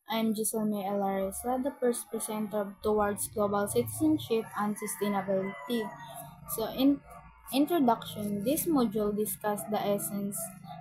I'm Giselme Elaresa, the first presenter towards global citizenship and sustainability. In introduction, this module discusses the essence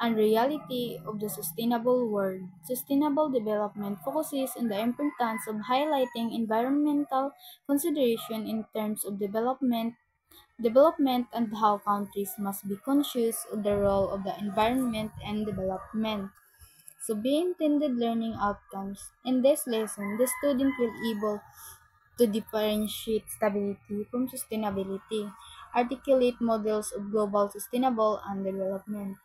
and reality of the sustainable world. Sustainable development focuses on the importance of highlighting environmental consideration in terms of development and how countries must be conscious of the role of the environment and development. Be intended learning outcomes. In this lesson, the student will able to differentiate stability from sustainability, articulate models of global sustainable and development.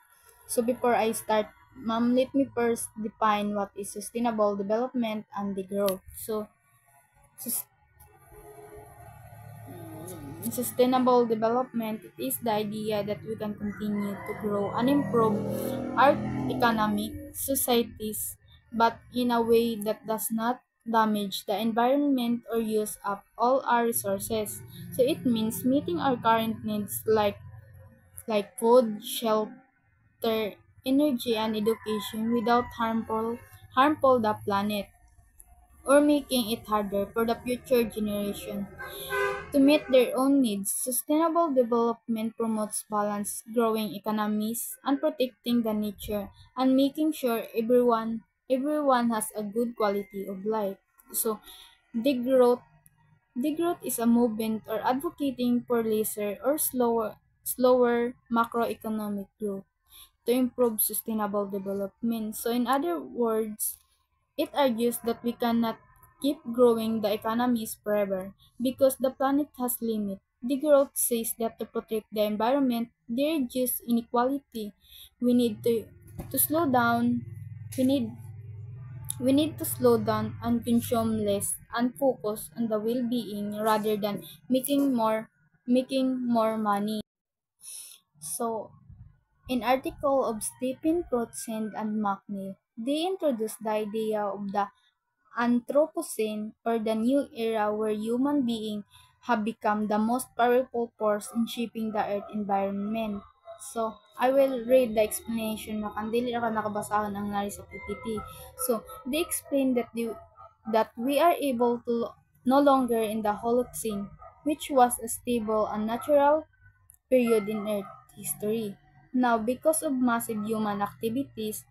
Before I start, ma'am, let me first define what is sustainable development and the growth. Sus- Sustainable development is the idea that we can continue to grow and improve our economic societies, but in a way that does not damage the environment or use up all our resources. It means meeting our current needs like food, shelter, energy, and education without harmful the planet or making it harder for the future generation to meet their own needs. Sustainable development promotes balanced growing economies and protecting the nature and making sure everyone has a good quality of life. So the growth the growth is a movement or advocating for lesser or slower macroeconomic growth to improve sustainable development. In other words, it argues that we cannot keep growing the economies forever because the planet has limits. The growth says that to protect the environment, they reduce inequality. We need to slow down. We need we need to slow down and consume less and focus on the well-being rather than making more money. So, in article of Stephen Cruikshank and McNeil, they introduced the idea of the Anthropocene, or the new era where human beings have become the most powerful force in shaping the Earth environment. I will read the explanation na kandili ra ka nakabasahon ang nari sa PPT. They explain that we are able to no longer in the Holocene, which was a stable and natural period in Earth history. Now, because of massive human activities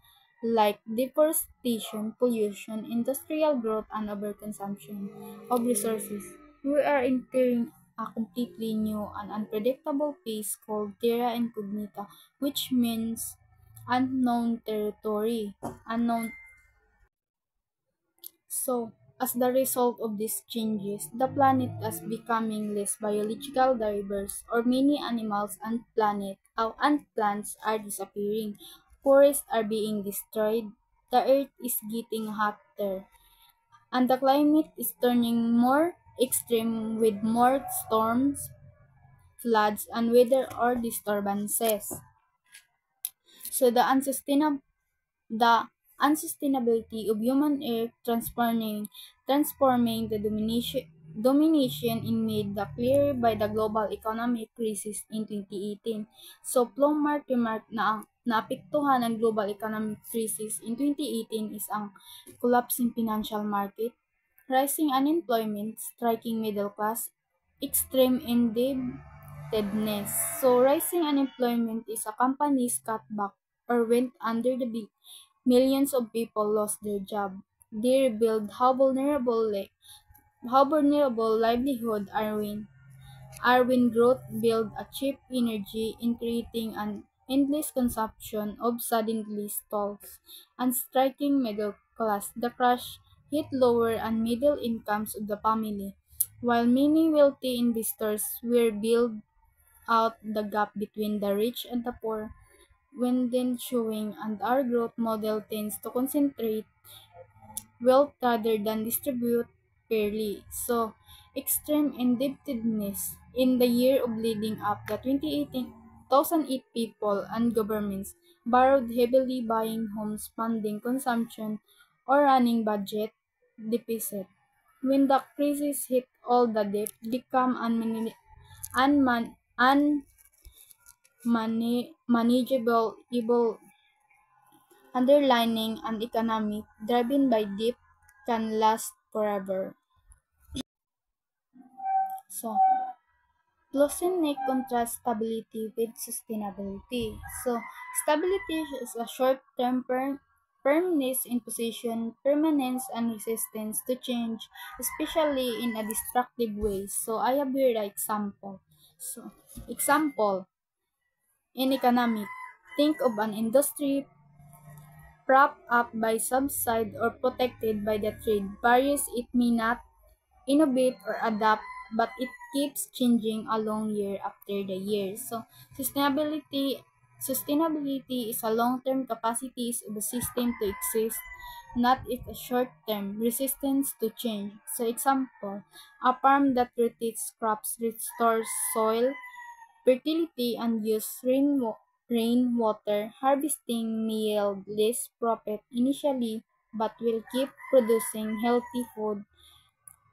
like deforestation, pollution, industrial growth, and overconsumption of resources, we are entering a completely new and unpredictable phase called terra incognita, which means unknown territory, unknown. As the result of these changes, the planet is becoming less biological diverse, or many animals and plants are disappearing. Forests are being destroyed. The earth is getting hotter, and the climate is turning more extreme with more storms, floods, and weather or disturbances. The unsustainability of human earth transforming the domination in made the clear by the global economic crisis in 2018. Plumart remarked na ang naapektuhan ng global economic crisis in 2018 is ang collapsing financial market, rising unemployment, striking middle class, extreme indebtedness. Rising unemployment is a company's cutback or went under the bill. Millions of people lost their job. They revealed how vulnerable livelihood are when growth build a cheap energy in creating an endless consumption of suddenly stalls and striking middle class. The crash hit lower and middle incomes of the family, while many wealthy investors were build out the gap between the rich and the poor when then showing, and our growth model tends to concentrate wealth rather than distribute fairly. Extreme indebtedness in the year of leading up the 2008 people and governments borrowed heavily buying homes, funding consumption, or running budget deficit. When the crisis hit, all the debt become unmanageable, evil underlining an economy driven by debt can last forever. So, Plosinek contrasts stability with sustainability. So, stability is a short-term firmness in position, permanence, and resistance to change, especially in a destructive way. So, I have here the example. So, example, in economic, think of an industry propped up by subside or protected by the trade barriers. It may not innovate or adapt, but it keeps changing along year after the year. So sustainability is a long-term capacities of a system to exist, not it a short-term resistance to change. So example, a farm that rotates crops restores soil fertility and use rainwater harvesting may yield less profit initially but will keep producing healthy food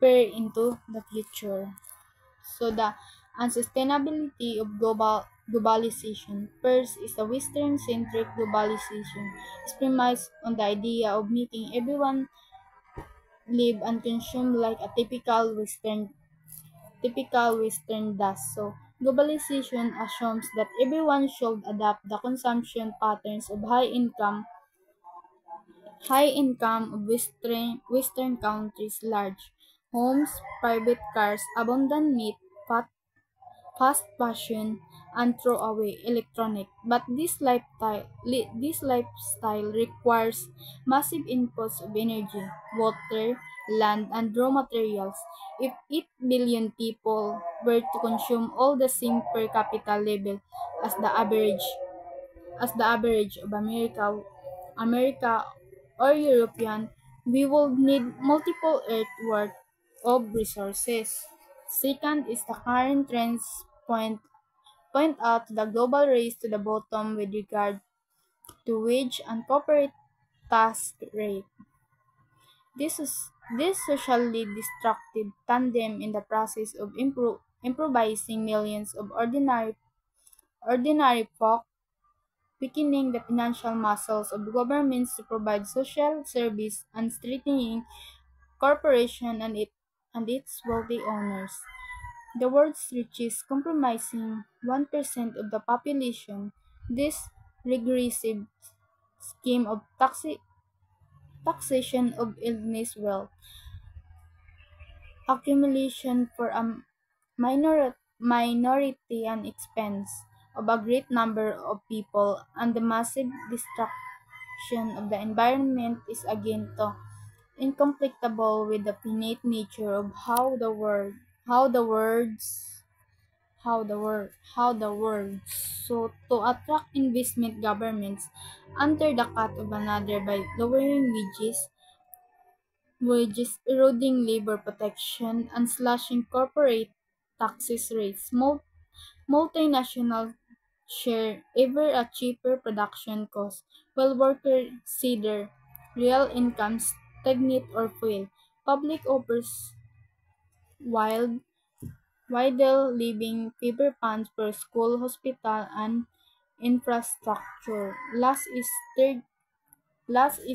per into the future. So the unsustainability of globalization. First is a Western-centric globalization. It's premised on the idea of making everyone live and consume like a typical Western does. So globalization assumes that everyone should adapt the consumption patterns of high income of Western countries, large homes, private cars, abundant meat, fast fashion, and throwaway electronic. But this lifestyle requires massive inputs of energy, water, land, and raw materials. If 8 billion people were to consume all the same per capita level as the average of America or European, we will need multiple Earth worth of resources. Second is the current trends point out the global race to the bottom with regard to wage and corporate task rate. This socially destructive tandem in the process of improvising millions of ordinary folk, weakening the financial muscles of governments to provide social service and strengthening corporation and its wealthy owners. The world's richest comprising 1% of the population. This regressive scheme of taxation of illness wealth accumulation for a minority and expense of a great number of people and the massive destruction of the environment is again to incompatible with the finite nature of how the words how the world. So to attract investment governments under the cut of another by lowering wages, eroding labor protection, and slashing corporate taxes rates. Multinational share ever a cheaper production cost, while workers see their real incomes stagnate or fail. Public offers wild, widely leaving paper funds for school, hospital, and infrastructure. Last is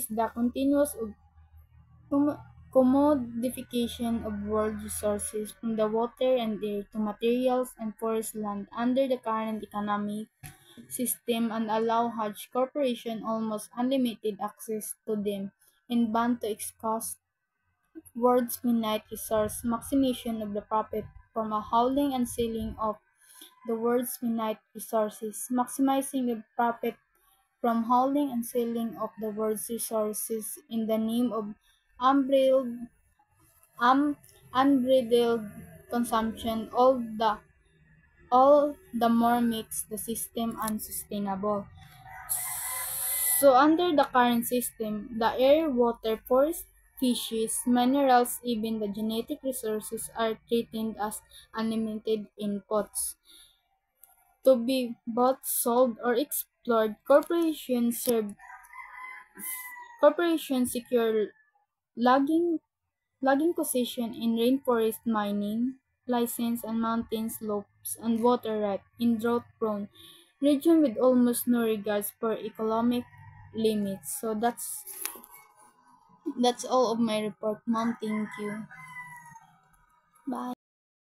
the continuous Com- commodification of world resources from the water and air to materials and forest land under the current economic system and allow huge corporations almost unlimited access to them and ban to exhaust world's finite resource maximization of the profit from a hauling and selling of the world's finite resources, maximizing the profit from hauling and selling of the world's resources in the name of unbridled um, unbridled consumption, all the more makes the system unsustainable. So under the current system, the air, water, forest, fishes, minerals, even the genetic resources are treated as unlimited inputs to be both sold or explored. Corporations secure logging position in rainforest mining, license and mountain slopes and water right in drought-prone region with almost no regards for economic limits. So That's all of my report, Mom. Thank you. Bye.